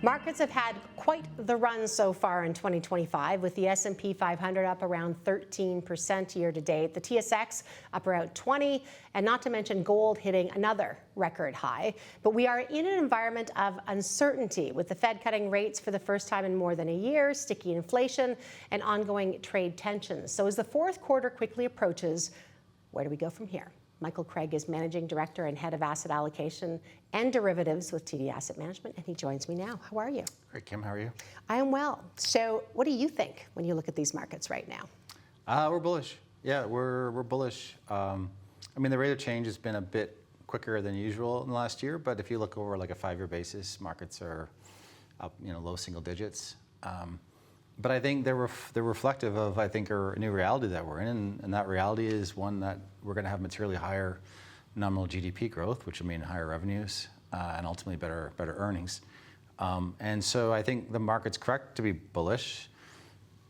Markets have had quite the run so far in 2025, with the S&P 500 up around 13% year to date, the TSX up around 20%, and not to mention gold hitting another record high. But we are in an environment of uncertainty, with the Fed cutting rates for the first time in more than a year, sticky inflation, and ongoing trade tensions. So as the fourth quarter quickly approaches, where do we go from here? Michael Craig is Managing Director and Head of Asset Allocation and Derivatives with TD Asset Management, and he joins me now. How are you? Great, Kim, how are you? I am well. So what do you think when you look at these markets right now? We're bullish. Yeah, we're bullish. I mean, the rate of change has been a bit quicker than usual in the last year, but if you look over like a 5-year basis, markets are up, low single digits. But I think they're reflective of, I think, a new reality that we're in, and that reality is one that we're going to have materially higher nominal GDP growth, which will mean higher revenues and ultimately better earnings. And so I think the market's correct to be bullish.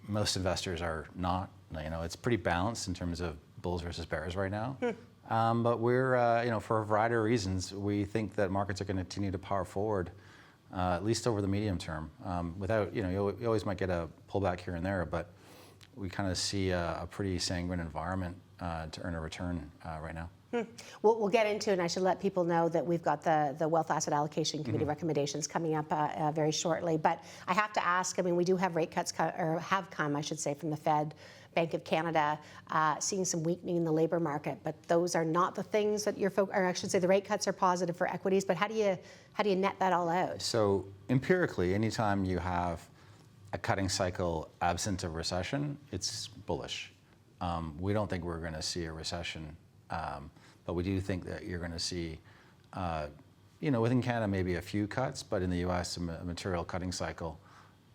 Most investors are not. It's pretty balanced in terms of bulls versus bears right now. But we're, for a variety of reasons, we think that markets are going to continue to power forward. At least over the medium term, without, you always might get a pullback here and there, but we kind of see a pretty sanguine environment to earn a return right now. We'll get into it, and I should let people know that we've got the Wealth Asset Allocation Committee recommendations coming up very shortly. But I have to ask, we do have rate cuts, or have come, I should say, from the Fed, Bank of Canada, seeing some weakening in the labor market, but those are not the things that or I should say the rate cuts are positive for equities, but how do you net that all out? So empirically, anytime you have a cutting cycle absent of recession, it's bullish. We don't think we're going to see a recession, but we do think that you're going to see, within Canada maybe a few cuts, but in the US a material cutting cycle,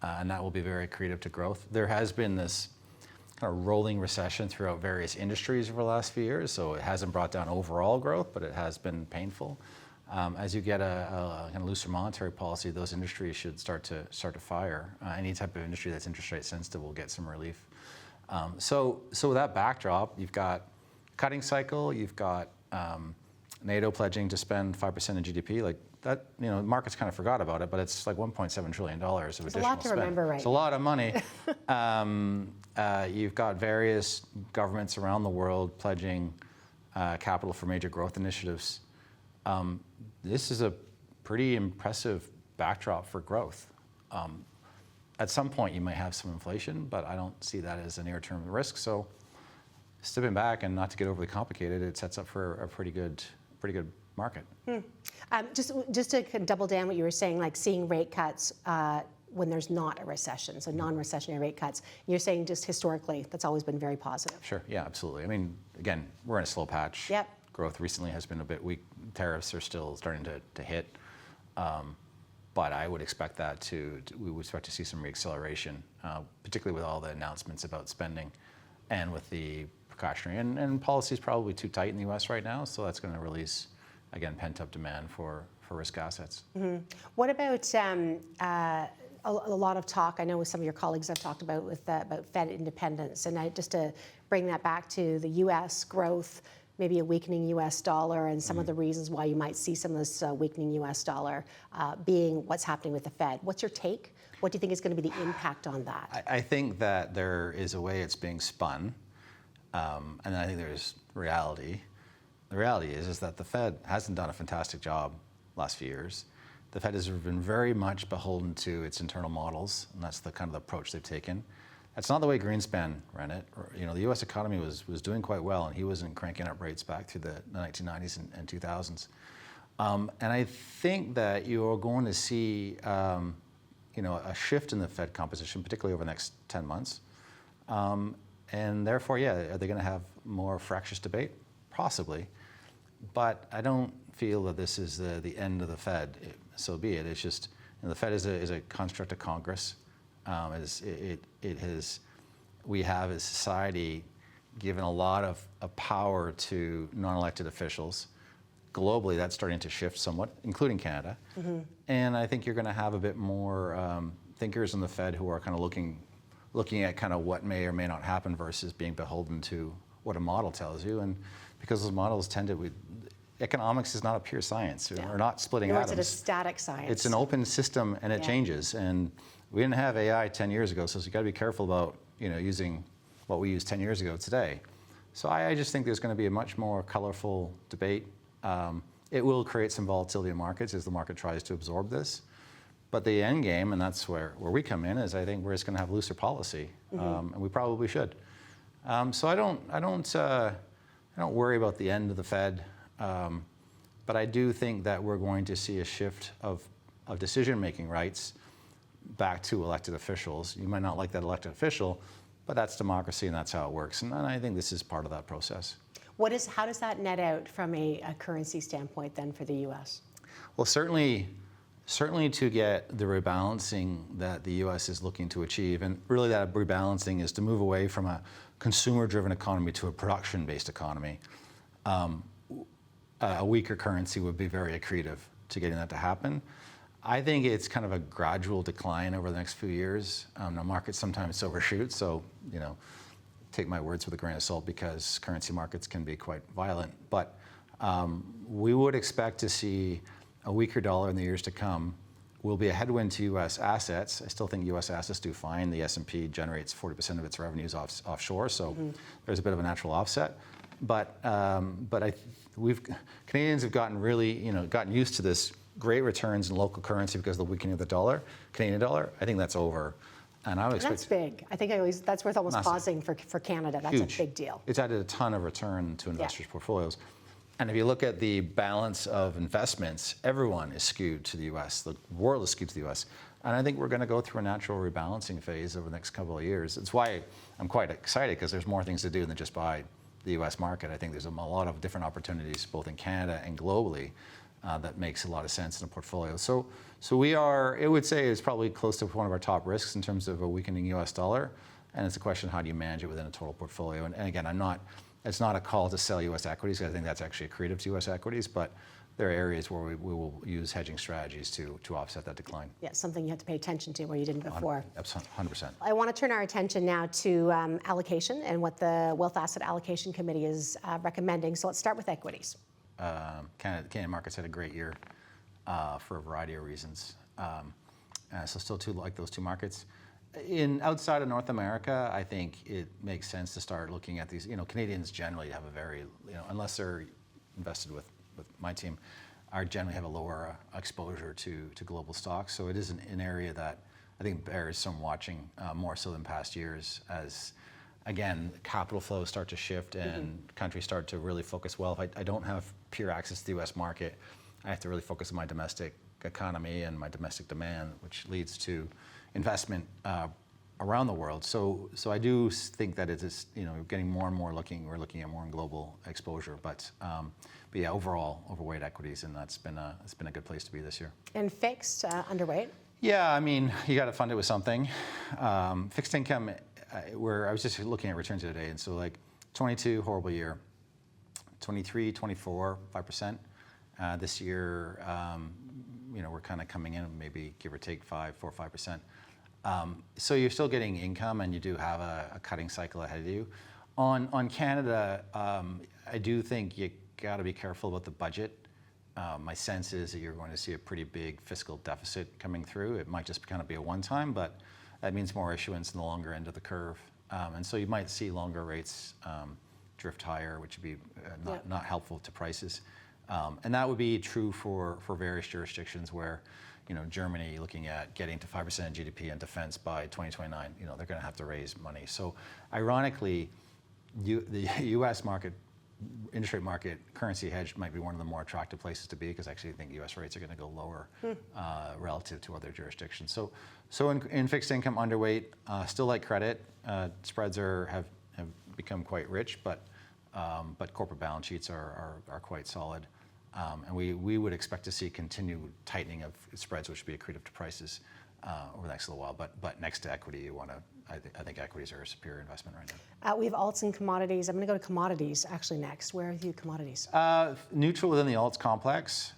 and that will be very accretive to growth. There has been this kind of rolling recession throughout various industries over the last few years, so it hasn't brought down overall growth, but it has been painful. As you get a kind of looser monetary policy, those industries should start to fire. Any type of industry that's interest rate sensitive will get some relief. So with that backdrop, you've got cutting cycle, you've got NATO pledging to spend 5% of GDP, like that. Markets kind of forgot about it, but it's like $1.7 trillion of additional spend. It's a lot to remember, right? It's a lot of money. You've got various governments around the world pledging capital for major growth initiatives. This is a pretty impressive backdrop for growth. At some point, you might have some inflation, but I don't see that as a near-term risk. So, stepping back and not to get overly complicated, it sets up for a pretty good market. Just to double down what you were saying, like seeing rate cuts when there's not a recession, so non-recessionary rate cuts. You're saying just historically, that's always been very positive. Sure, yeah, absolutely. Again, we're in a slow patch. Yep. Growth recently has been a bit weak. Tariffs are still starting to hit. But I would expect that we would expect to see some reacceleration, particularly with all the announcements about spending and with the precautionary. And policy is probably too tight in the US right now, so that's going to release, again, pent-up demand for risk assets. What about a lot of talk, I know with some of your colleagues I've talked about about Fed independence, and just to bring that back to the US growth, maybe a weakening US dollar, and some of the reasons why you might see some of this weakening US dollar being what's happening with the Fed. What's your take? What do you think is going to be the impact on that? I think that there is a way it's being spun, and then I think there's reality. The reality is that the Fed hasn't done a fantastic job last few years. The Fed has been very much beholden to its internal models, and that's the kind of the approach they've taken. That's not the way Greenspan ran it. The U.S. economy was doing quite well, and he wasn't cranking up rates back through the 1990s and 2000s. And I think that you are going to see, a shift in the Fed composition, particularly over the next 10 months. And therefore, are they going to have more fractious debate? Possibly. But I don't feel that this is the end of the Fed. So be it. It's just, the Fed is a construct of Congress. We have as a society given a lot of power to non-elected officials. Globally, that's starting to shift somewhat, including Canada. And I think you're going to have a bit more thinkers in the Fed who are kind of looking at kind of what may or may not happen versus being beholden to what a model tells you. And because those models tend to, economics is not a pure science. Yeah. We're not splitting Nor atoms. is it a static science. It's an open system, and it Yeah. changes. And we didn't have AI 10 years ago, so you got to be careful about using what we used 10 years ago today. So I just think there's going to be a much more colorful debate. It will create some volatility in markets as the market tries to absorb this. But the end game, and that's where we come in, is I think we're just going to have looser policy, and we probably should. So I don't worry about the end of the Fed, but I do think that we're going to see a shift of decision-making rights back to elected officials. You might not like that elected official, but that's democracy and that's how it works. And I think this is part of that process. How does that net out from a currency standpoint then for the U.S.? Well, certainly to get the rebalancing that the U.S. is looking to achieve, and really that rebalancing is to move away from a consumer-driven economy to a production-based economy. A weaker currency would be very accretive to getting that to happen. I think it's kind of a gradual decline over the next few years. The market sometimes overshoots, so take my words with a grain of salt because currency markets can be quite violent. But we would expect to see a weaker dollar in the years to come. Will be a headwind to U.S. assets. I still think U.S. assets do fine. The S&P generates 40% of its revenues offshore, so there's a bit of a natural offset. But Canadians have gotten really gotten used to this great returns in local currency because of the weakening of the dollar, Canadian dollar. I think that's over, and I would expect that's big. I think that's worth almost massive. pausing for Canada. That's Huge. a big deal. It's added a ton of return to investors' portfolios. And if you look at the balance of investments, everyone is skewed to the U.S. The world is skewed to the U.S. And I think we're going to go through a natural rebalancing phase over the next couple of years. It's why I'm quite excited, because there's more things to do than just buy the U.S. market. I think there's a lot of different opportunities, both in Canada and globally, that makes a lot of sense in a portfolio. So we are, I would say, it's probably close to one of our top risks in terms of a weakening U.S. dollar. And it's a question of how do you manage it within a total portfolio. And again, it's not a call to sell U.S. equities. I think that's actually accretive to U.S. equities, but there are areas where we will use hedging strategies to offset that decline. Yeah, something you have to pay attention to where you didn't before. 100%. I want to turn our attention now to allocation and what the Wealth Asset Allocation Committee is recommending. So let's start with equities. Canadian markets had a great year for a variety of reasons. So still like those two markets. Outside of North America, I think it makes sense to start looking at these. Canadians generally have a very, unless they're invested with my team, generally have a lower exposure to global stocks. So it is an area that I think bears some watching more so than past years as, again, capital flows start to shift and countries start to really focus. Well, if I don't have pure access to the U.S. market, I have to really focus on my domestic economy and my domestic demand, which leads to investment around the world. So I do think that it is, getting more and more we're looking at more in global exposure. But yeah, overall, overweight equities, and it's been a good place to be this year. And fixed, underweight? Yeah, I mean, you got to fund it with something. Fixed income, I was just looking at returns the other day, and so like 22, horrible year. 23, 24, 5%. This year, we're kind of coming in maybe give or take 4 or 5%. So you're still getting income, and you do have a cutting cycle ahead of you. On Canada, I do think you got to be careful about the budget. My sense is that you're going to see a pretty big fiscal deficit coming through. It might just kind of be a one-time, but that means more issuance in the longer end of the curve. And so you might see longer rates drift higher, which would be not helpful to prices. And that would be true for various jurisdictions where, Germany looking at getting to 5% of GDP and defense by 2029, they're going to have to raise money. So ironically, the U.S. market, interest rate market, currency hedge might be one of the more attractive places to be, because I actually think U.S. rates are going to go lower relative to other jurisdictions. So in fixed income, underweight, still like credit. Spreads have become quite rich, but corporate balance sheets are quite solid. And we would expect to see continued tightening of spreads, which would be accretive to prices over the next little while. But next to equity, I think equities are a superior investment right now. We have alts and commodities. I'm going to go to commodities actually next. Where are you commodities? Neutral within the alts complex.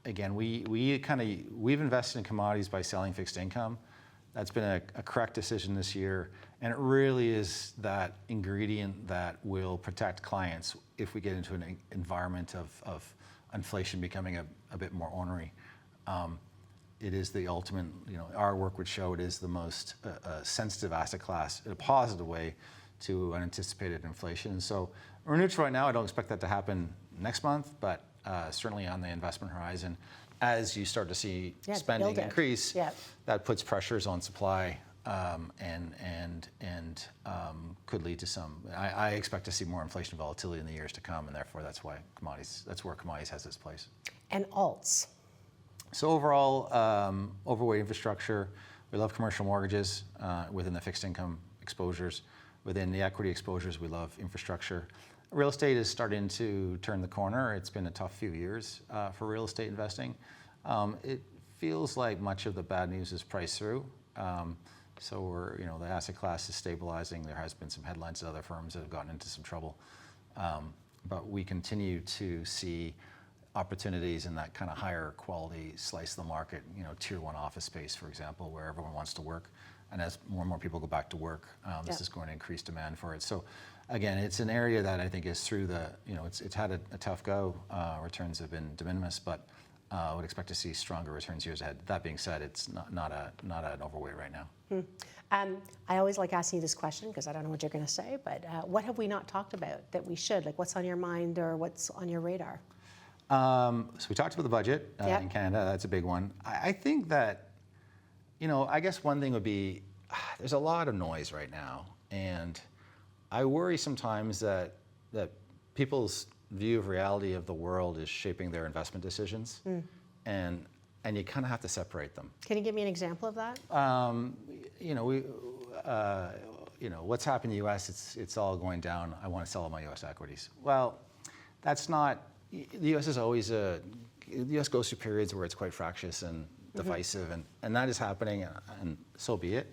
Again, we've invested in commodities by selling fixed income. That's been a correct decision this year, and it really is that ingredient that will protect clients if we get into an environment of inflation becoming a bit more ornery. It is the ultimate, our work would show it is the most sensitive asset class in a positive way to unanticipated inflation. So we're neutral right now. I don't expect that to happen next month, but certainly on the investment horizon, as you start to see spending increase, that puts pressures on supply and could lead to some. I expect to see more inflation volatility in the years to come, and therefore that's where commodities has its place. And alts. So overall, overweight infrastructure. We love commercial mortgages within the fixed income exposures. Within the equity exposures, we love infrastructure. Real estate is starting to turn the corner. It's been a tough few years for real estate investing. It feels like much of the bad news is priced through. So the asset class is stabilizing. There has been some headlines of other firms that have gotten into some trouble. But we continue to see opportunities in that kind of higher quality slice of the market, tier one office space, for example, where everyone wants to work. And as more and more people go back to work, this is going to increase demand for it. So again, it's an area that I think is through it's had a tough go. Returns have been de minimis, but I would expect to see stronger returns years ahead. That being said, it's not an overweight right now. I always like asking you this question because I don't know what you're going to say, but what have we not talked about that we should? Like what's on your mind or what's on your radar? So we talked about the budget in Canada. That's a big one. I think that, I guess one thing would be, there's a lot of noise right now, and I worry sometimes that people's view of reality of the world is shaping their investment decisions, and you kind of have to separate them. Can you give me an example of that? What's happened in the U.S. It's all going down. I want to sell all my U.S. equities. Well, that's not. The U.S. is always the U.S. goes through periods where it's quite fractious and divisive, and that is happening, and so be it.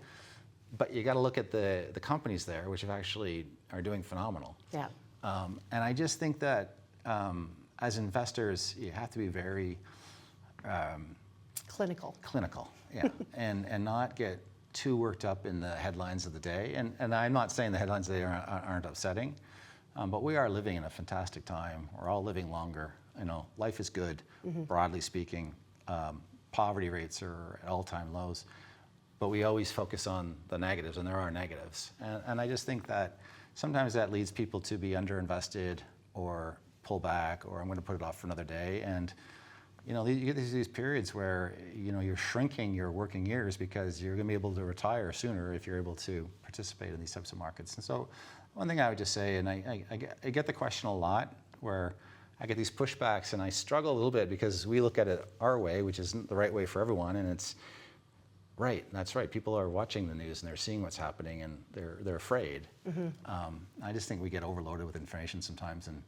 But you got to look at the companies there, which actually are doing phenomenal. Yeah. And I just think that as investors, you have to be very clinical, yeah, and not get too worked up in the headlines of the day. And I'm not saying the headlines of the day aren't upsetting. But we are living in a fantastic time. We're all living longer. Life is good, broadly speaking. Poverty rates are at all-time lows. But we always focus on the negatives, and there are negatives. And I just think that sometimes that leads people to be underinvested or pull back, or I'm going to put it off for another day. And you get these periods where you're shrinking your working years because you're going to be able to retire sooner if you're able to participate in these types of markets. And so one thing I would just say, and I get the question a lot, where I get these pushbacks, and I struggle a little bit because we look at it our way, which isn't the right way for everyone, and it's right. That's right. People are watching the news and they're seeing what's happening, and they're afraid. I just think we get overloaded with information sometimes, and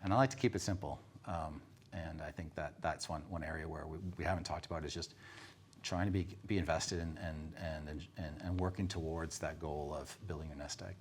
I like to keep it simple. And I think that's one area where we haven't talked about, is just trying to be invested and working towards that goal of building your nest egg.